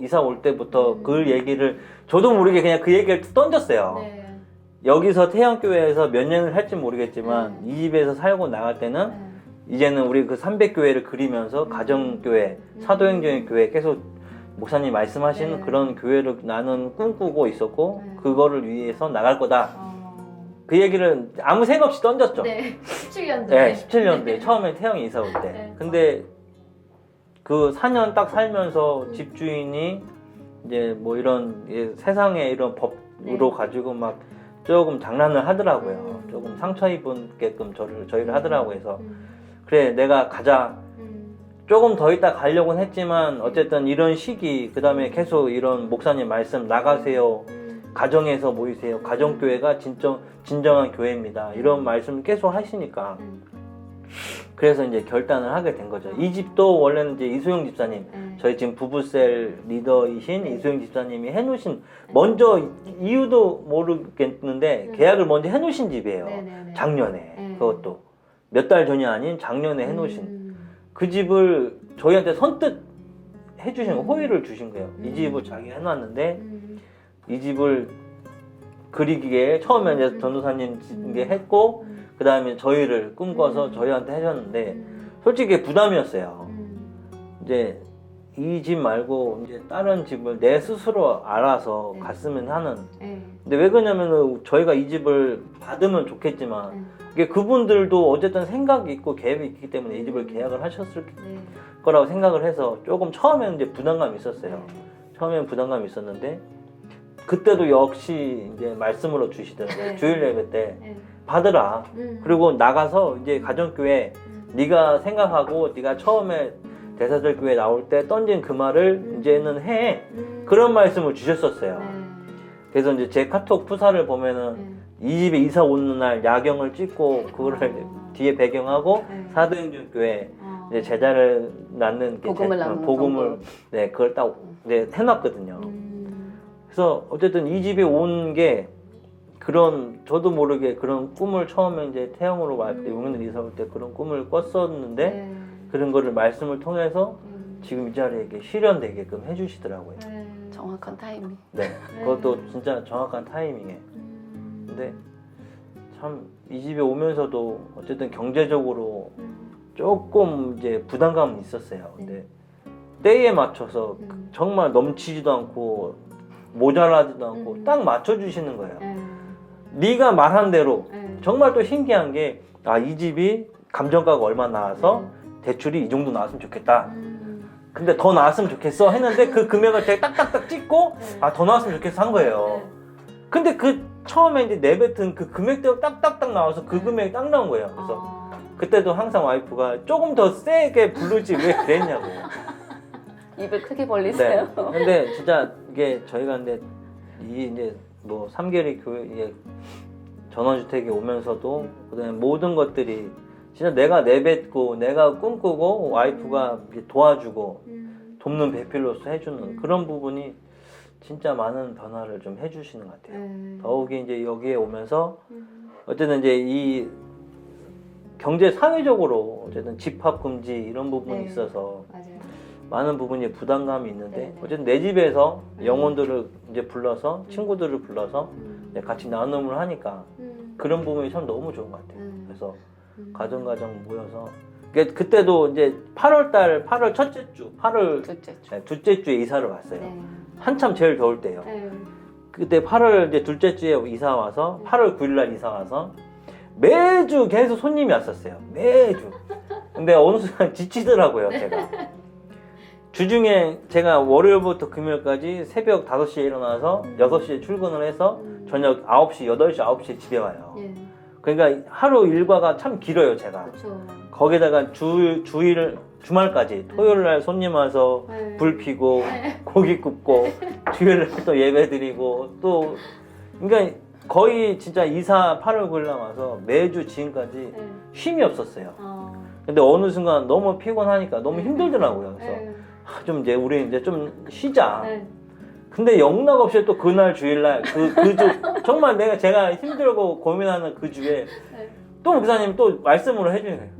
이사 올 때부터 그 얘기를 저도 모르게 그냥 그 얘기를 던졌어요. 네. 여기서 태영교회에서 몇 년을 할지 모르겠지만 이 집에서 살고 나갈 때는 이제는 우리 그 300교회를 그리면서 가정교회, 사도행정의 교회 계속 목사님 말씀하시는 네. 그런 교회를 나는 꿈꾸고 있었고 네. 그거를 위해서 나갈 거다. 그 얘기를 아무 생각 없이 던졌죠. 네, 17년도에. 네, 17년도에 처음에 태영이 이사 올 때. 네. 근데 그 4년 딱 살면서 집주인이 이제 뭐 이런 세상에 이런 법으로 네. 가지고 막 조금 장난을 하더라고요. 음. 조금 상처 입게끔 저희를 하더라고요. 그래서 음. 그래 내가 가자. 음. 조금 더 있다 가려고는 했지만 어쨌든 이런 시기 그 다음에 계속 이런 목사님 말씀 나가세요. 가정에서 모이세요. 가정교회가 진정한 교회입니다. 이런 말씀을 계속 하시니까 그래서 이제 결단을 하게 된 거죠. 이 집도 원래는 이제 이소영 집사님, 저희 지금 부부셀 리더이신 이소영 집사님이 해놓으신 먼저 이유도 모르겠는데 계약을 먼저 해놓으신 집이에요. 네네네. 작년에 그것도 몇 달 전이 아닌 작년에 해놓으신 그 집을 저희한테 선뜻 해주신 호의를 주신 거예요. 이 집을 자기가 해놨는데 이 집을 그리기에 처음에 이제 전도사님 게 했고 그 다음에 저희를 꿈꿔서 저희한테 해줬는데 솔직히 부담이었어요. 이제 이 집 말고 이제 다른 집을 내 스스로 알아서 갔으면 하는. 근데 왜 그러냐면은 저희가 이 집을 받으면 좋겠지만 이게 그분들도 어쨌든 생각이 있고 계획이 있기 때문에 이 집을 계약을 하셨을 거라고 생각을 해서 조금 처음에는 이제 부담감이 있었어요. 처음에는 부담감이 있었는데 그때도 역시 이제 말씀으로 주시더라고요. 주일 예배 때 받으라. 그리고 나가서 이제 가정교회 네가 생각하고 네가 처음에 대사들 교회 나올 때 던진 그 말을 이제는 해. 그런 말씀을 주셨었어요. 그래서 이제 제 카톡 프사를 보면은 이 집에 이사 오는 날 야경을 찍고 그거를 뒤에 배경하고 사도행전 교회 이제 제자를 낳는 복음을 나누는 복음을 네 그걸 딱 네, 해놨거든요. 그래서 어쨌든 이 집에 온 게 그런 저도 모르게 그런 꿈을 처음에 이제 태영으로 말 때 용인을 이사 올 때 그런 꿈을 꿨었는데 그런 거를 말씀을 통해서 지금 이 자리에 이렇게 실현되게끔 해주시더라고요. 정확한 타이밍. 네, 그것도 진짜 정확한 타이밍에. 근데 참 이 집에 오면서도 어쨌든 경제적으로 조금 이제 부담감은 있었어요. 근데 때에 맞춰서 정말 넘치지도 않고 모자라지도 않고 딱 맞춰주시는 거예요. 네가 말한 대로 정말 또 신기한 게 아, 이 집이 감정가가 얼마 나와서 대출이 이 정도 나왔으면 좋겠다. 근데 더 나왔으면 좋겠어 했는데 그 금액을 제가 딱딱딱 찍고 아, 더 나왔으면 좋겠어 한 거예요. 근데 그 처음에 이제 내뱉은 그 금액대로 딱딱딱 나와서 그 금액이 딱 나온 거예요. 그래서 그때도 항상 와이프가 조금 더 세게 부르지 왜 그랬냐고. 입을 크게 벌리세요. 네. 근데 진짜 이게 저희가 근데 이 이제 뭐 3개월이 교회 전원주택에 오면서도 그다음에 모든 것들이 진짜 내가 내뱉고 내가 꿈꾸고 와이프가 도와주고 돕는 배필로서 해주는 그런 부분이 진짜 많은 변화를 좀 해주시는 것 같아요. 더욱이 이제 여기에 오면서 어쨌든 이제 이 경제 사회적으로 어쨌든 집합 금지 이런 부분이 있어서 맞아요. 많은 부분이 부담감이 있는데 네네. 어쨌든 내 집에서 영혼들을 이제 불러서 친구들을 불러서 이제 같이 나눔을 하니까 그런 부분이 참 너무 좋은 것 같아요. 그래서 가정 모여서 그때도 이제 8월달 8월 첫째 주 8월 둘째 주. 네, 둘째 주에 이사를 왔어요. 네. 한참 제일 더울 때요. 그때 8월 이제 둘째 주에 이사 와서 8월 9일날 이사 와서 매주 계속 손님이 왔었어요. 매주. 근데 어느 순간 지치더라고요, 제가. 주중에 제가 월요일부터 금요일까지 새벽 5시에 일어나서 6시에 출근을 해서 저녁 9시, 8시, 9시에 집에 와요. 그러니까 하루 일과가 참 길어요, 제가. 그렇죠. 거기다가 주말까지 토요일날 손님 와서 불 피고 고기 굽고 주일날 또 예배 드리고 또 그러니까 거의 진짜 이사 8월 9일날 와서 매주 지금까지 쉼이 없었어요. 근데 어느 순간 너무 피곤하니까 너무 힘들더라고요. 그래서 좀 이제 우리 이제 좀 쉬자. 근데 영락없이 또 그날 주일날 그 주 정말 제가 힘들고 고민하는 그 주에 또 목사님 또 말씀으로 해주는 거예요.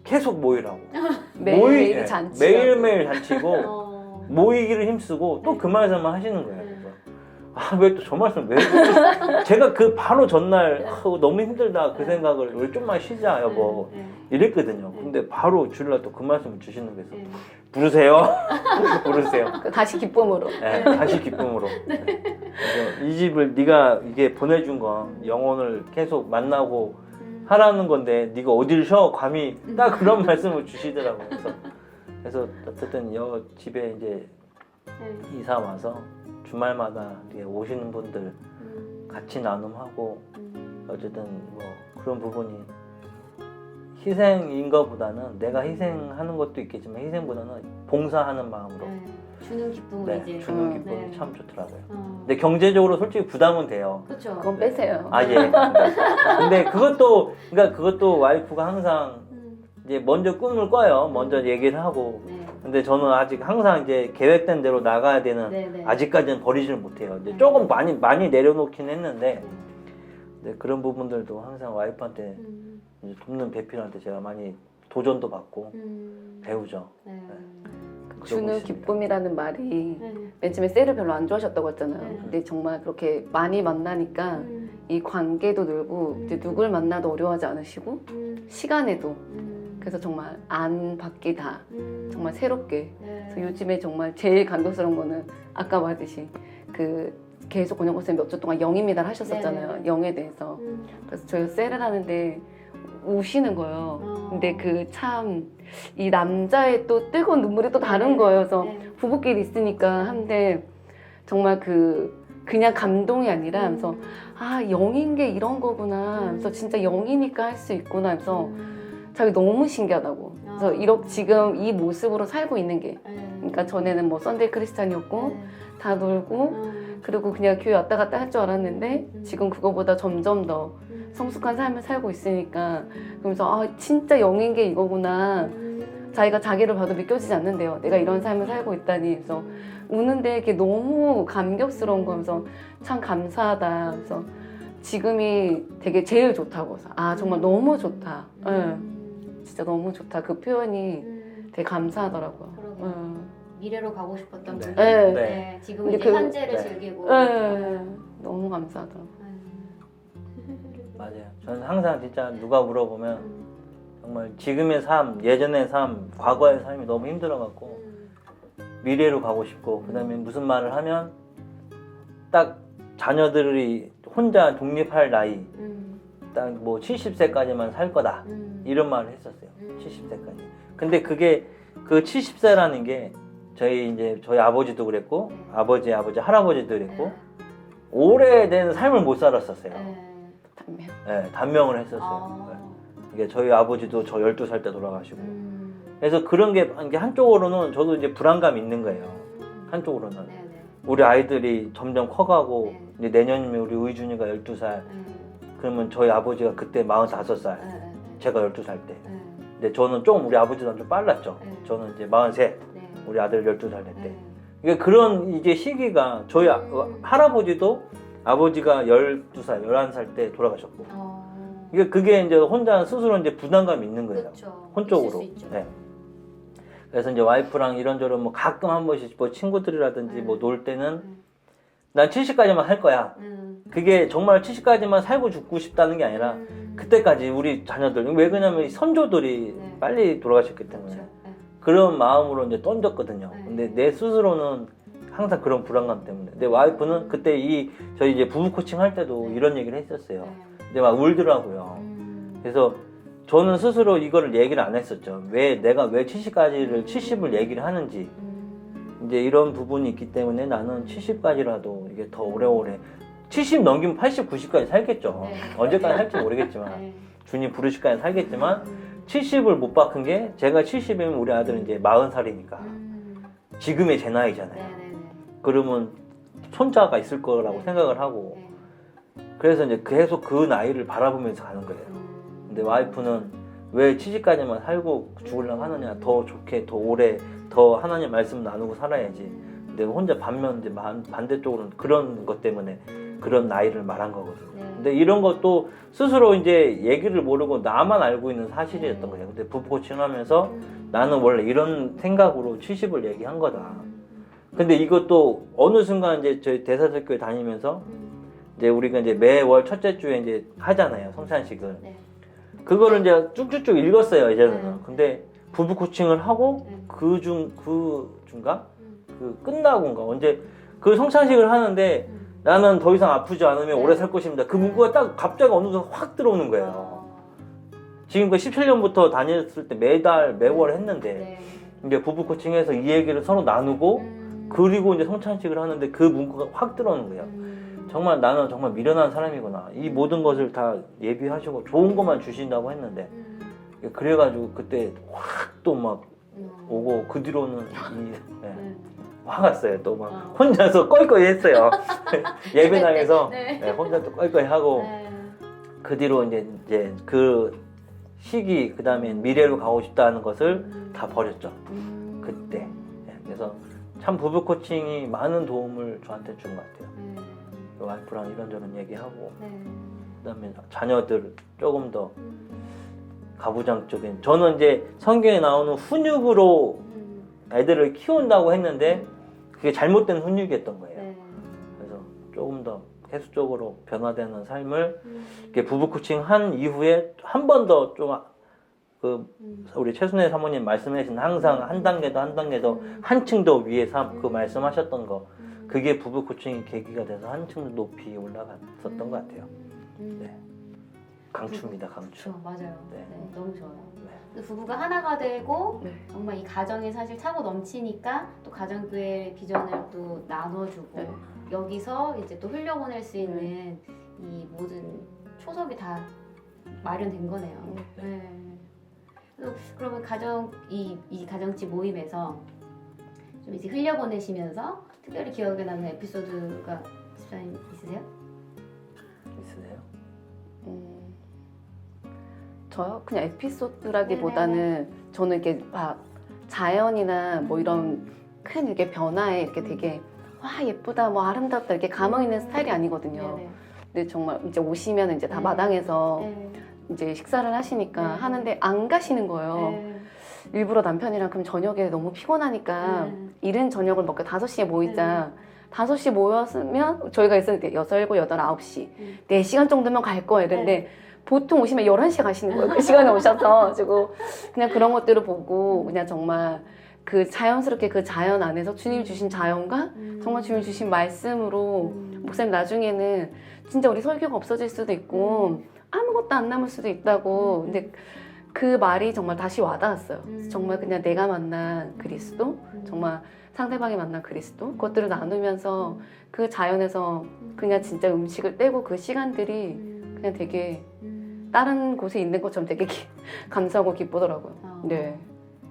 계속 모이라고. 매일매일 잔치. 매일매일 잔치고 모이기를 힘쓰고 또 그 말씀만 하시는 거예요. 그래서 아, 왜 또 저 말씀 왜 해주세요? 제가 그 바로 전날 너무 힘들다 그 생각을 우리 좀만 쉬자 여보 이랬거든요. 근데 바로 주일날 또 그 말씀을 주시는 거예요. 부르세요. 부르세요. 다시 기쁨으로. 네, 다시 기쁨으로. 그래서 이 집을 네가 이게 보내준 건 영혼을 계속 만나고 하라는 건데 네가 어딜 쉬어 감히 딱 그런 말씀을 주시더라고요. 그래서 어쨌든 집에 이제 이사 와서 주말마다 이렇게 오시는 분들 같이 나눔하고 어쨌든 뭐 그런 부분이 희생인 것보다는 내가 희생하는 것도 있겠지만 희생보다는 봉사하는 마음으로 주는 기쁨을 네, 이제 주는 기쁨이 참 좋더라고요. 어. 근데 경제적으로 솔직히 부담은 돼요. 그렇죠. 그건 빼세요. 아 예. 근데 그것도 와이프가 항상 이제 먼저 꿈을 꿔요. 먼저 얘기를 하고. 네. 근데 저는 아직 항상 이제 계획된 대로 나가야 되는 네. 아직까지는 버리지를 못해요. 이제 네. 조금 많이 내려놓긴 했는데 네, 그런 부분들도 항상 와이프한테 이제 돕는 배필한테 제가 많이 도전도 받고 배우죠. 네. 그러고 주는 있습니다. 기쁨이라는 말이 네. 맨 처음에 셀을 별로 안 좋아하셨다고 했잖아요. 네. 근데 정말 그렇게 많이 만나니까 이 관계도 늘고 이제 누굴 만나도 어려워하지 않으시고 시간에도 그래서 정말 안 바뀌다 정말 새롭게 네. 그래서 요즘에 정말 제일 감동스러운 거는 아까 말했듯이 그 계속 권영권 선생님 몇 주 동안 영입니다를 하셨었잖아요. 네네. 영에 대해서. 그래서 저희가 셀을 하는데 우시는 거예요. 근데 그 참 이 남자의 또 뜨거운 눈물이 또 다른 거예요. 그래서 부부끼리 있으니까 한데 정말 그냥 감동이 아니라 그래서 아 영인 게 이런 거구나. 그래서 진짜 영이니까 할 수 있구나. 그래서 자기 너무 신기하다고. 그래서 이렇게 지금 이 모습으로 살고 있는 게 그러니까 전에는 뭐 썬데이 크리스찬이었고 다 놀고 그리고 그냥 교회 왔다 갔다 할 줄 알았는데 지금 그거보다 점점 더 성숙한 삶을 살고 있으니까 그러면서 아 진짜 영인 게 이거구나. 자기가 자기를 봐도 믿겨지지 않는데요. 내가 이런 삶을 살고 있다니. 그래서 우는데 이게 너무 감격스러운 거면서 참 감사하다. 그래서 지금이 되게 제일 좋다고. 아 정말 너무 좋다. 진짜 너무 좋다. 그 표현이 되게 감사하더라고요. 그러게요. 미래로 가고 싶었던 네. 분들 네. 네. 지금 근데 이제 그- 현재를 네. 즐기고 너무 감사하더라고요. 맞아요. 저는 항상 진짜 누가 물어보면 정말 지금의 삶, 예전의 삶, 과거의 삶이 너무 힘들어갖고 미래로 가고 싶고 그다음에 무슨 말을 하면 딱 자녀들이 혼자 독립할 나이 딱 뭐 70세까지만 살 거다 이런 말을 했었어요. 70세까지. 근데 그게 그 70세라는 게 저희 아버지도 그랬고 아버지 할아버지도 그랬고 오래된 삶을 못 살았었어요. 단면. 네, 단명을 했었어요. 이게 저희 아버지도 저 12살 때 돌아가시고. 그래서 그런 게 한쪽으로는 저도 이제 불안감이 있는 거예요. 한쪽으로는. 우리 아이들이 점점 커가고 이제 내년이면 우리 의준이가 12살. 그러면 저희 아버지가 그때 45살. 제가 12살 때. 근데 저는 좀 우리 아버지보다 좀 빨랐죠. 저는 이제 43. 우리 아들 12살 때. 이게 그런 이제 시기가 저희 할아버지도 아버지가 12살, 11살 때 돌아가셨고. 그게 이제 혼자 스스로 이제 부담감이 있는 거예요. 그렇죠. 혼적으로. 있을 수 있죠. 네. 그래서 이제 와이프랑 이런저런 뭐 가끔 한 번씩 뭐 친구들이라든지 뭐 놀 때는 난 70까지만 살 거야. 그게 정말 70까지만 살고 죽고 싶다는 게 아니라 그때까지 우리 자녀들 왜 그러냐면 선조들이 네. 빨리 돌아가셨기 때문에 그렇죠. 그런 마음으로 이제 던졌거든요. 근데 내 스스로는 항상 그런 불안감 때문에. 내 와이프는 그때 저희 이제 부부 코칭 할 때도 이런 얘기를 했었어요. 근데 막 울더라고요. 그래서 저는 스스로 이거를 얘기를 안 했었죠. 내가 왜 70을 얘기를 하는지. 이제 이런 부분이 있기 때문에 나는 70까지라도 이게 더 오래오래 70 넘기면 80, 90까지 살겠죠. 네. 언제까지 살지 모르겠지만 주님 부르실까지 살겠지만 70을 못 바꾼 게 제가 70이면 우리 아들은 이제 40살이니까 지금의 제 나이잖아요. 그러면 손자가 있을 거라고 생각을 하고 그래서 이제 계속 그 나이를 바라보면서 가는 거예요. 근데 와이프는 왜 70까지만 살고 죽으려고 하느냐, 더 좋게 더 오래 더 하나님 말씀 나누고 살아야지. 근데 혼자 반면 이제 반대쪽으로는 그런 것 때문에 그런 나이를 말한 거거든요. 근데 이런 것도 스스로 이제 얘기를 모르고 나만 알고 있는 사실이었던 거예요. 근데 부부 코칭하면서 나는 원래 이런 생각으로 70을 얘기한 거다. 근데 이것도 어느 순간 이제 저희 대사들교회 다니면서 이제 우리가 이제 매월 첫째 주에 이제 하잖아요. 성찬식을. 네. 그거를 이제 쭉쭉쭉 읽었어요, 이제는. 네. 근데 부부 코칭을 하고 네. 그 중가? 그 끝나고인가? 언제 그 성찬식을 하는데 나는 더 이상 아프지 않으면 네. 오래 살 것입니다. 그 문구가 딱 갑자기 어느 순간 확 들어오는 거예요. 지금 그 17년부터 다녔을 때 매월 했는데 네. 이제 부부 코칭해서 이 얘기를 서로 나누고 그리고 이제 성찬식을 하는데 그 문구가 확 들어오는 거예요. 정말 나는 정말 미련한 사람이구나. 이 모든 것을 다 예비하시고 좋은 것만 주신다고 했는데 그래가지고 그때 확 또 막 오고 그 뒤로는 네. 화가 났어요. 또 막 혼자서 껄껄이 했어요. 예배당에서 네. 네, 혼자 또 껄껄이 하고 네. 그 뒤로 이제 그 시기 그 다음에 미래로 가고 싶다는 것을 다 버렸죠. 그때. 네, 그래서 참 부부 코칭이 많은 도움을 저한테 준 것 같아요. 와이프랑 이런저런 얘기하고 그다음에 자녀들 조금 더 가부장적인 저는 이제 성경에 나오는 훈육으로 애들을 키운다고 했는데 그게 잘못된 훈육이었던 거예요. 네. 그래서 조금 더 계속적으로 변화되는 삶을 이렇게 부부 코칭 한 이후에 한 번 더 좀 그 우리 최순애 사모님 말씀하신 항상 한 단계 더 한층 더 위에 그 말씀하셨던 거 그게 부부 코칭의 계기가 돼서 한층 더 높이 올라갔었던 것 같아요. 네. 강추입니다, 강추. 그렇죠, 맞아요. 네. 네, 너무 좋아요. 네. 근데 부부가 하나가 되고 네. 정말 이 가정이 사실 차고 넘치니까 또 가정교회 비전을 또 나눠주고 네. 여기서 이제 또 흘려보낼 수 있는 이 모든 초석이 다 마련된 거네요. 네. 그러면 이 가정집 모임에서 좀 이제 흘려보내시면서 특별히 기억에 남는 에피소드가 집사님 있으세요? 있으세요? 저요? 그냥 에피소드라기보다는 저는 이렇게 막 자연이나 뭐 이런 큰 이렇게 변화에 이렇게 되게 와 예쁘다 뭐 아름답다 이렇게 감흥 있는 스타일이 아니거든요. 네네. 근데 정말 이제 오시면 이제 다 네. 마당에서 네. 이제 식사를 하시니까 네. 하는데 안 가시는 거예요. 네. 일부러 남편이랑 그럼 저녁에 너무 피곤하니까 이른 저녁을 먹고 5시에 모이자. 5시 모였으면 저희가 있을 때 6, 7, 8, 9시 4시간 정도면 갈 거예요. 이랬는데 보통 오시면 11시에 가시는 거예요. 그 시간에 오셔서 가지고 그냥 그런 것들을 보고 그냥 정말 그 자연스럽게 그 자연 안에서 주님이 주신 자연과 정말 주님이 주신 말씀으로 목사님 나중에는 진짜 우리 설교가 없어질 수도 있고 아무것도 안 남을 수도 있다고 근데 그 말이 정말 다시 와닿았어요. 정말 그냥 내가 만난 그리스도 정말 상대방이 만난 그리스도 그것들을 나누면서 그 자연에서 그냥 진짜 음식을 떼고 그 시간들이 그냥 되게 다른 곳에 있는 것처럼 되게 감사하고 기쁘더라고요. 네.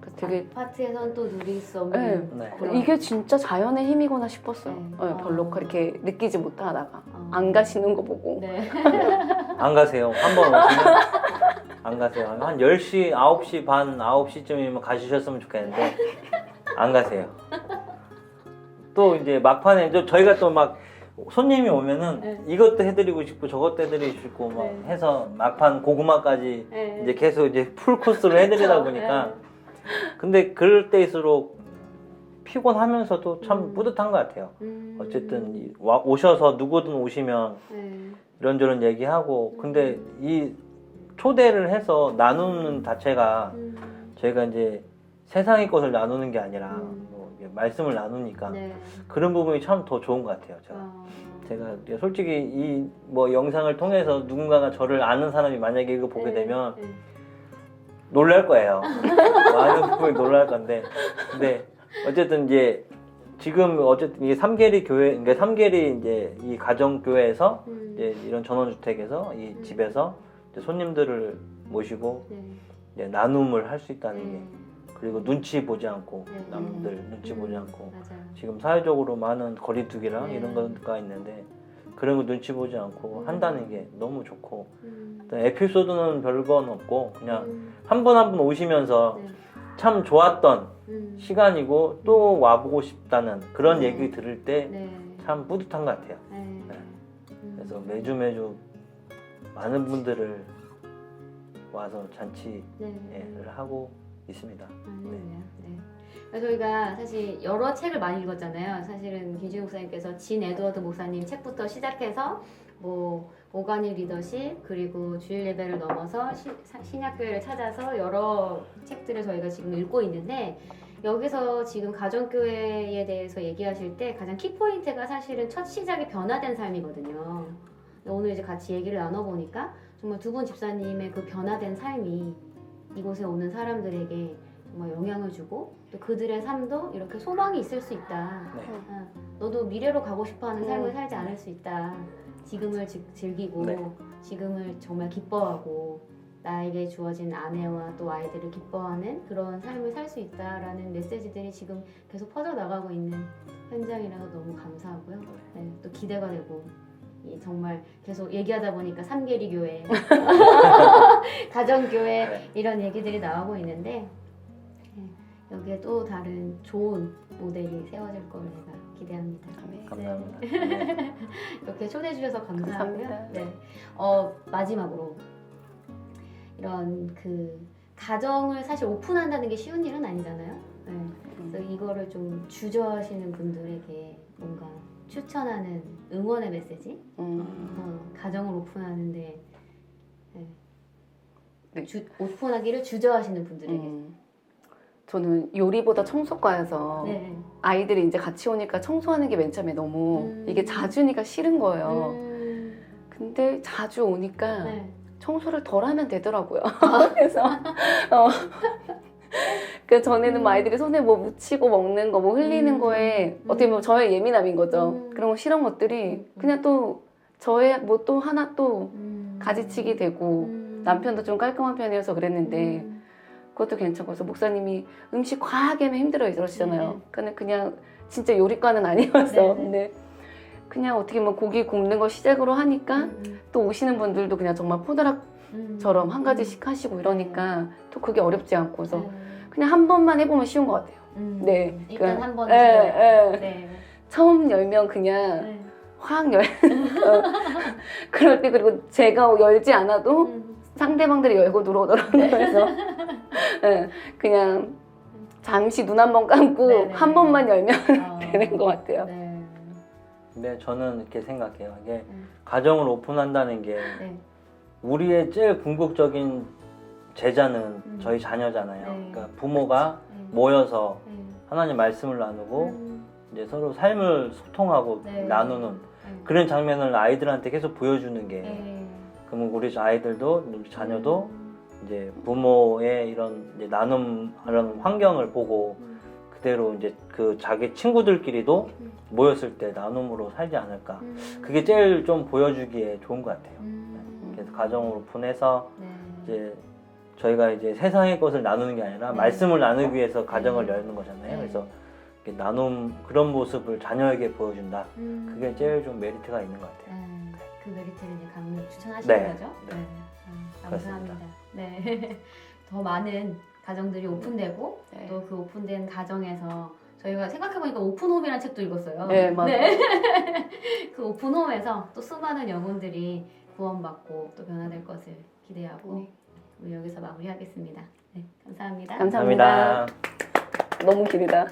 그래서 되게 아파트에서는 또 누릴 수 없는 네. 그런 이게 진짜 자연의 힘이구나 싶었어요. 네. 네, 별로 그렇게 느끼지 못하다가 어. 안 가시는 거 보고 네. 안 가세요. 한 번 오시면 안 가세요. 한 10시, 9시 반, 9시쯤이면 가주셨으면 좋겠는데 안 가세요. 또 이제 막판에 저희가 또 막 손님이 오면은 네. 이것도 해드리고 싶고 저것도 해드리고 싶고 막 네. 해서 막판 고구마까지 네. 이제 계속 이제 풀 코스로 해드리다 보니까 근데 그럴 때일수록 피곤하면서도 참 뿌듯한 것 같아요. 어쨌든 오셔서 누구든 오시면 이런저런 얘기하고 근데 이 초대를 해서 나누는 자체가 저희가 이제 세상의 것을 나누는 게 아니라 뭐 이게 말씀을 나누니까 네. 그런 부분이 참 더 좋은 것 같아요. 제가 솔직히 이 뭐 영상을 통해서 누군가가 저를 아는 사람이 만약에 이거 보게 되면 놀랄 거예요. 많은 부분이 놀랄 건데 근데 어쨌든 이제 지금 어쨌든 이게 삼계리 교회 그러니까 삼계리 이제 이 가정 교회에서 이제 이런 전원주택에서 이 집에서 이제 손님들을 모시고 이제 나눔을 할 수 있다는 게 그리고 눈치 보지 않고 남들 눈치 보지 않고 맞아요. 지금 사회적으로 많은 거리두기랑 네. 이런 거가 있는데 그런 거 눈치 보지 않고 한다는 게 너무 좋고 에피소드는 별건 없고 그냥 한 분 한 분 오시면서 참 좋았던 시간이고 또 와보고 싶다는 그런 얘기 들을 때 참 뿌듯한 것 같아요. 그래서 매주 많은 분들을 와서 잔치를 하고 있습니다. 네. 저희가 사실 여러 책을 많이 읽었잖아요. 사실은 김지훈 목사님께서 진 에드워드 목사님 책부터 시작해서 뭐 오가닉 리더십 그리고 주일 예배를 넘어서 신약교회를 찾아서 여러 책들을 저희가 지금 읽고 있는데 여기서 지금 가정교회에 대해서 얘기하실 때 가장 키포인트가 사실은 첫 시작이 변화된 삶이거든요. 오늘 이제 같이 얘기를 나눠보니까 정말 두 분 집사님의 그 변화된 삶이 이곳에 오는 사람들에게 정말 영향을 주고 또 그들의 삶도 이렇게 소망이 있을 수 있다. 네. 너도 미래로 가고 싶어하는 삶을 살지 않을 수 있다. 지금을 즐기고 네. 지금을 정말 기뻐하고 나에게 주어진 아내와 또 아이들을 기뻐하는 그런 삶을 살 수 있다라는 메시지들이 지금 계속 퍼져나가고 있는 현장이라서 너무 감사하고요. 네, 또 기대가 되고 정말 계속 얘기하다 보니까 삼계리 교회, 가정교회 이런 얘기들이 나오고 있는데 여기에 또 다른 좋은 모델이 세워질 거를 제가 기대합니다. 감사합니다. 네. 이렇게 초대해 주셔서 감사하고요. 감사합니다. 네. 마지막으로 이런 그 가정을 사실 오픈한다는 게 쉬운 일은 아니잖아요. 네. 그래서 이거를 좀 주저하시는 분들에게 뭔가 추천하는 응원의 메시지, 가정을 오픈하는데 네. 오픈하기를 주저하시는 분들에게. 저는 요리보다 청소과여서 네. 아이들이 이제 같이 오니까 청소하는 게 맨 처음에 너무 이게 자주니까 싫은 거예요. 근데 자주 오니까 네. 청소를 덜 하면 되더라고요. 그래서 그 전에는 뭐 아이들이 손에 뭐 묻히고 먹는 거, 뭐 흘리는 거에 어떻게 보면 저의 예민함인 거죠. 그런 거 싫은 것들이 그냥 또 저의 뭐 또 하나 또 가지치기 되고 남편도 좀 깔끔한 편이어서 그랬는데 그것도 괜찮고 그래서 목사님이 음식 과하게 하면 힘들어 이러시잖아요. 그냥 진짜 요리과는 아니어서 근데 그냥 어떻게 보면 고기 굽는 거 시작으로 하니까 또 오시는 분들도 그냥 정말 포드락처럼 한 가지씩 하시고 이러니까 또 그게 어렵지 않고서 그냥 한 번만 해보면 쉬운 것 같아요. 네, 일단 한 번. 네. 처음 열면 그냥 확 열. 그럴 때 그리고 제가 열지 않아도 상대방들이 열고 들어오더라고요. 그래서 그냥 잠시 눈 한 번 감고 한 번만 열면 되는 것 같아요. 네, 저는 이렇게 생각해요. 이게 가정을 오픈한다는 게 우리의 제일 궁극적인 제자는 저희 자녀잖아요. 그러니까 부모가 모여서 하나님 말씀을 나누고 이제 서로 삶을 소통하고 나누는 그런 장면을 아이들한테 계속 보여주는 게 그러면 우리 아이들도 우리 자녀도 이제 부모의 이런 이제 나눔 이런 환경을 보고 그대로 이제 그 자기 친구들끼리도 모였을 때 나눔으로 살지 않을까. 그게 제일 좀 보여주기에 좋은 것 같아요. 그래서 가정을 오픈해서 이제 저희가 이제 세상의 것을 나누는 게 아니라 말씀을 나누기 위해서 가정을 열는 거잖아요. 그래서 이렇게 나눔 그런 모습을 자녀에게 보여준다. 그게 제일 좀 메리트가 있는 것 같아요. 그 메리트를 이제 강력 추천하시는 네. 거죠? 네. 감사합니다. 네. 더 많은 가정들이 오픈되고 네. 또 그 오픈된 가정에서 저희가 생각해보니까 오픈홈이라는 책도 읽었어요. 네, 맞아요. 그 오픈홈에서 또 수많은 영혼들이 구원받고 또 변화될 것을 기대하고 우리 여기서 마무리하겠습니다. 네, 감사합니다. 감사합니다. 너무 길다.